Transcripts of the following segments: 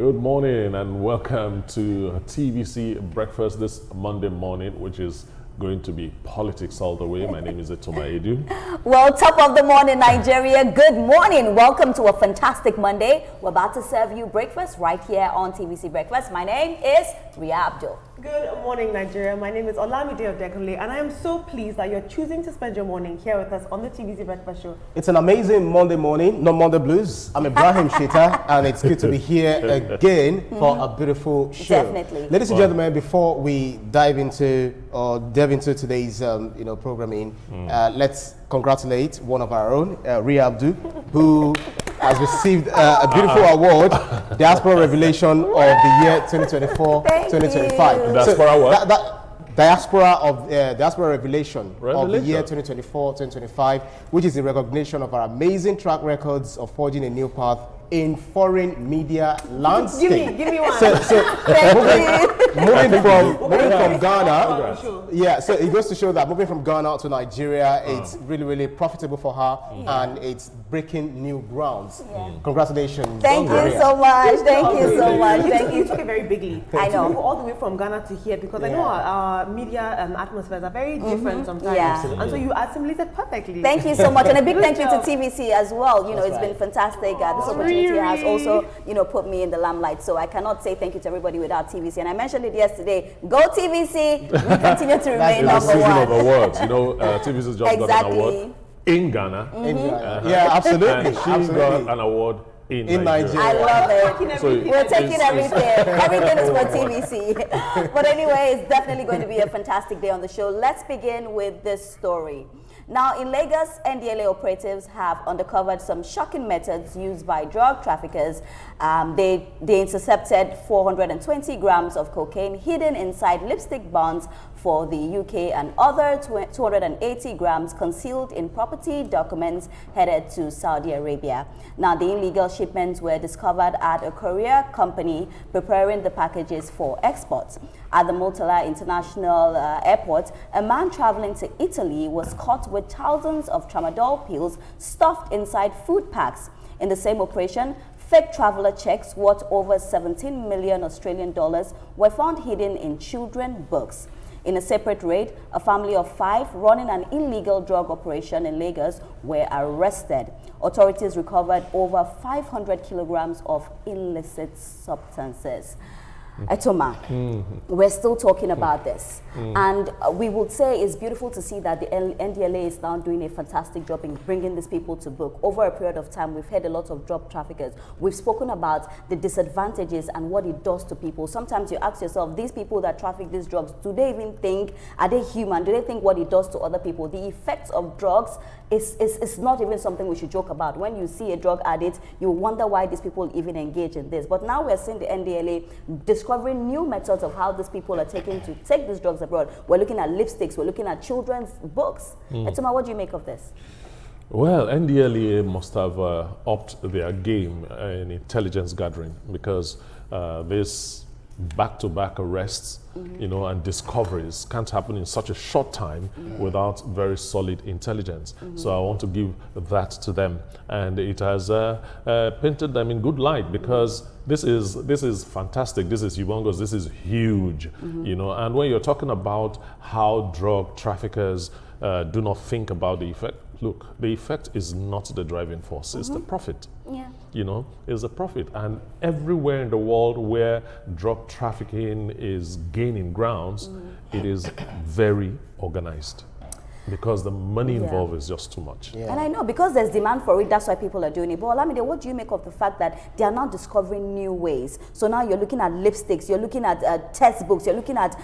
Good morning and welcome to TVC Breakfast this Monday morning, which is going to be politics all the way. My name is Etoma Edu. Well, top of the morning, Nigeria. Good morning. Welcome to a fantastic Monday. We're about to serve you breakfast right here on TVC Breakfast. My name is Ria Abdul. Good morning, Nigeria. My name is Olamide Odekunle, and I am so pleased that you're choosing to spend your morning here with us on the TVC Breakfast Show. It's an amazing Monday morning, no Monday blues. I'm Ibrahim Shita, and it's good to be here again for a beautiful show. Definitely. Ladies and gentlemen, before we delve into today's programming, let's congratulate one of our own, Ria Abdul, who has received a beautiful award, Diaspora Revelation of the year 2024-2025. Diaspora what? Diaspora Revelation of the year 2024-2025, which is a recognition of our amazing track records of forging a new path in foreign media landscape. Give me one. So moving from Ghana, so it goes to show that moving from Ghana to Nigeria, it's really, really profitable for her, and it's breaking new grounds. Congratulations. Thank you so much. Thank you so much. Thank You you. took it very big leap. I know. To go all the way from Ghana to here, because I know our media atmospheres are very different sometimes. Yeah. And so you assimilated perfectly. Thank you so much, and a big thank you to job. TVC as well. It's been fantastic. This opportunity has also, put me in the limelight. So I cannot say thank you to everybody without TVC. And I mentioned it yesterday. Go TVC. We continue to remain It's number a season one. of awards. TVC just got an award in Ghana. Yeah, absolutely. And she got an award in Nigeria. I love it. So We're taking everything. Everything is for TVC. But anyway, it's definitely going to be a fantastic day on the show. Let's begin with this story. Now, in Lagos, NDLEA operatives have uncovered some shocking methods used by drug traffickers. They intercepted 420 grams of cocaine hidden inside lipstick bonds for the UK and other 280 grams concealed in property documents headed to Saudi Arabia. Now, the illegal shipments were discovered at a courier company preparing the packages for export. At the Murtala International Airport, a man traveling to Italy was caught with thousands of tramadol pills stuffed inside food packs. In the same operation, fake traveler checks worth over 17 million Australian dollars were found hidden in children books. In a separate raid, a family of 5 running an illegal drug operation in Lagos were arrested. Authorities recovered over 500 kilograms of illicit substances. Etoma, we're still talking about this, and we would say it's beautiful to see that the NDLEA is now doing a fantastic job in bringing these people to book. Over a period of time, we've had a lot of drug traffickers. We've spoken about the disadvantages and what it does to people. Sometimes you ask yourself, these people that traffic these drugs, do they even think, are they human? Do they think what it does to other people? The effects of drugs is not even something we should joke about. When you see a drug addict, you wonder why these people even engage in this. But now we're seeing the NDLEA discovering new methods of how these people are taking to take these drugs abroad. We're looking at lipsticks, we're looking at children's books. Etoma, what do you make of this? Well, NDLEA must have upped their game in intelligence gathering, because this back-to-back arrests, and discoveries can't happen in such a short time without very solid intelligence. So I want to give that to them, and it has painted them in good light, because this is fantastic. This is humongous. This is huge, And when you're talking about how drug traffickers do not think about the effect, look, the effect is not the driving force, it's the profit. Yeah. It's the profit. And everywhere in the world where drug trafficking is gaining grounds, it is very organized, because the money involved is just too much. Yeah. And I know, because there's demand for it, that's why people are doing it. But Olamide, what do you make of the fact that they are now discovering new ways? So now you're looking at lipsticks, you're looking at textbooks, you're looking at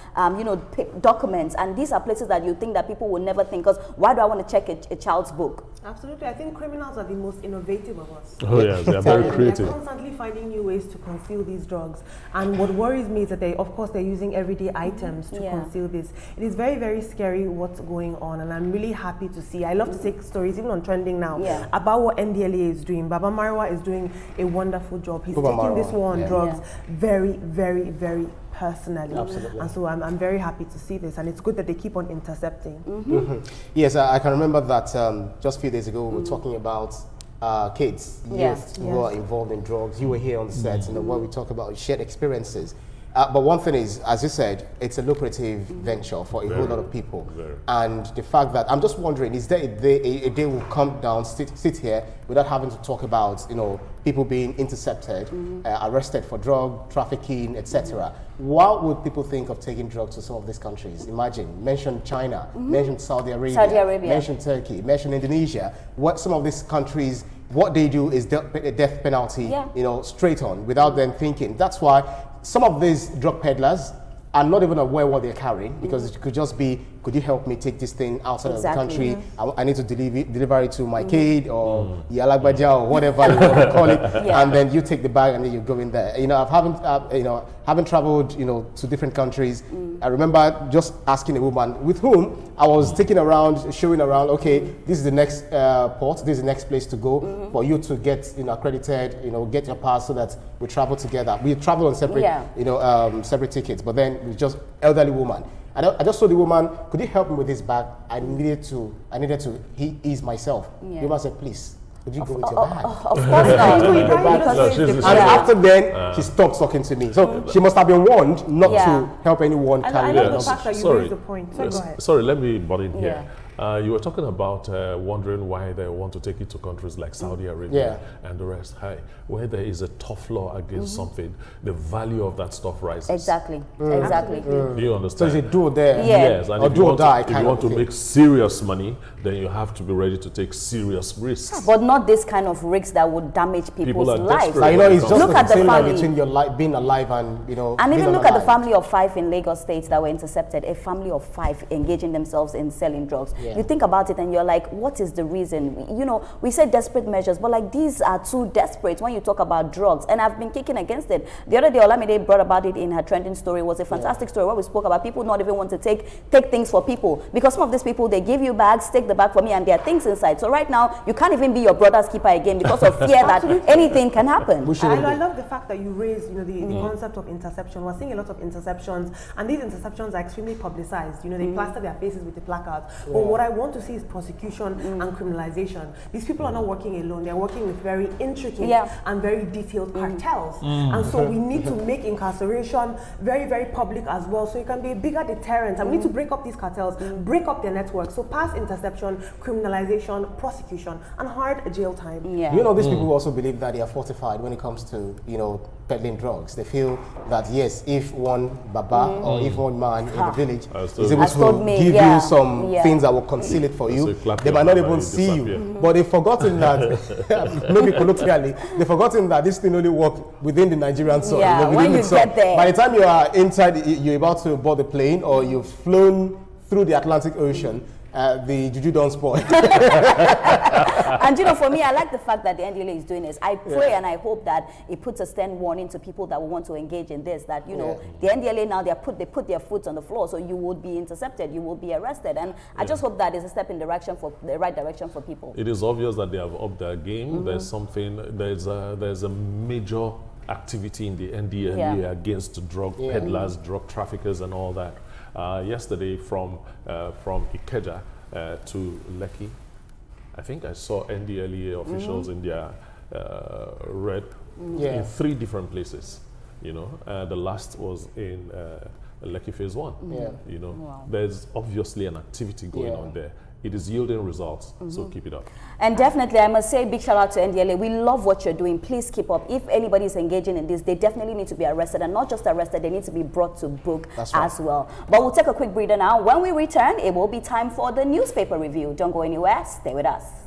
documents, and these are places that you think that people will never think. Because why do I want to check a child's book? Absolutely. I think criminals are the most innovative of us. Oh yes, they are very creative. They're constantly finding new ways to conceal these drugs. And what worries me is that they're using everyday items to conceal this. It is very, very scary what's going on, and I'm really happy to see. I love to take stories, even on Trending now, about what NDLEA is doing. Baba Marwa is doing a wonderful job. He's taking this war on drugs very, very, very personally. Absolutely. And so I'm very happy to see this, and it's good that they keep on intercepting. Yes, I can remember that just a few days ago we were talking about kids, youth who are involved in drugs. You were here on the set, where we talk about shared experiences. But one thing is, as you said, it's a lucrative venture for a whole lot of people. And the fact that, I'm just wondering, is there a day will come down, sit here, without having to talk about, people being intercepted, arrested for drug trafficking, etc. Why would people think of taking drugs to some of these countries? Imagine, mention China, mention Saudi Arabia, mention Turkey, mention Indonesia. What some of these countries, what they do is a death penalty, straight on, without them thinking. That's why some of these drug peddlers are not even aware what they're carrying, because it could just be, could you help me take this thing outside of the country? I need to deliver it to my kid or Yalagbaja or whatever you want to call it, and then you take the bag and then you go in there. Having traveled, to different countries, I remember just asking a woman with whom I was taking around, showing around, okay, this is the next port, this is the next place to go for you to get, accredited, get your pass so that we travel together. We travel on separate, separate tickets, but then it was just elderly woman. I just told the woman, could you help me with this bag? I needed to ease myself. The woman said, please, could you go with your bag? Of course not. And after then, she stopped talking to me. So she must have been warned not to help anyone carry I love the fact that you raised the point. So go ahead. Sorry, let me butt in here. You were talking about wondering why they want to take it to countries like Saudi Arabia and the rest. Where there is a tough law against something, the value of that stuff rises. Exactly. Exactly. Do you understand? So is it do or die? Yes, and or if do or die. If you want to make serious money, then you have to be ready to take serious risks. But not this kind of risks that would damage people's lives. It's just look at the family between your being alive and And even look at the family of 5 in Lagos State that were intercepted. A family of 5 engaging themselves in selling drugs. You think about it and you're like, what is the reason? We say desperate measures, but like these are too desperate when you talk about drugs. And I've been kicking against it. The other day, Olamide brought about it in her trending story. It was a fantastic story where we spoke about people not even want to take things for people, because some of these people, they give you bags, take the bag for me, and there are things inside. So right now, you can't even be your brother's keeper again because of fear that anything can happen. I love the fact that you raised, the concept of interception. We're seeing a lot of interceptions, and these interceptions are extremely publicized. They plaster their faces with the placards. But what I want to see is prosecution and criminalization. These people are not working alone. They're working with very intricate and very detailed cartels. And so we need to make incarceration very, very public as well, so it can be a bigger deterrent. And we need to break up these cartels, break up their networks. So pass interception, criminalization, prosecution, and hard jail time. These people also believe that they are fortified when it comes to, peddling drugs. They feel that, yes, if one baba or if one man in the village is able to give you some things that will conceal it for you, they might not even see you. But they've forgotten that, maybe colloquially, they've forgotten that this thing only works within the Nigerian soil. When you get there. By the time you are inside, you're about to board the plane or you've flown through the Atlantic Ocean, the juju don't spoil. And for me, I like the fact that the NDLEA is doing this. I pray and I hope that it puts a stern warning to people that will want to engage in this, that, the NDLEA now, they put their foot on the floor, so you would be intercepted, you will be arrested. And I just hope that is a step in the right direction for people. It is obvious that they have upped their game. There's a major activity in the NDLEA against drug peddlers, drug traffickers, and all that. Yesterday from Ikeja to Lekki, I think I saw NDLEA officials in their red in 3 different places. The last was in Lekki Phase 1. There's obviously an activity going on there. It is yielding results, so keep it up. And definitely, I must say big shout out to NDLEA. We love what you're doing. Please keep up. If anybody is engaging in this, they definitely need to be arrested, and not just arrested, they need to be brought to book as well. But we'll take a quick breather now. When we return, it will be time for the newspaper review. Don't go anywhere. Stay with us.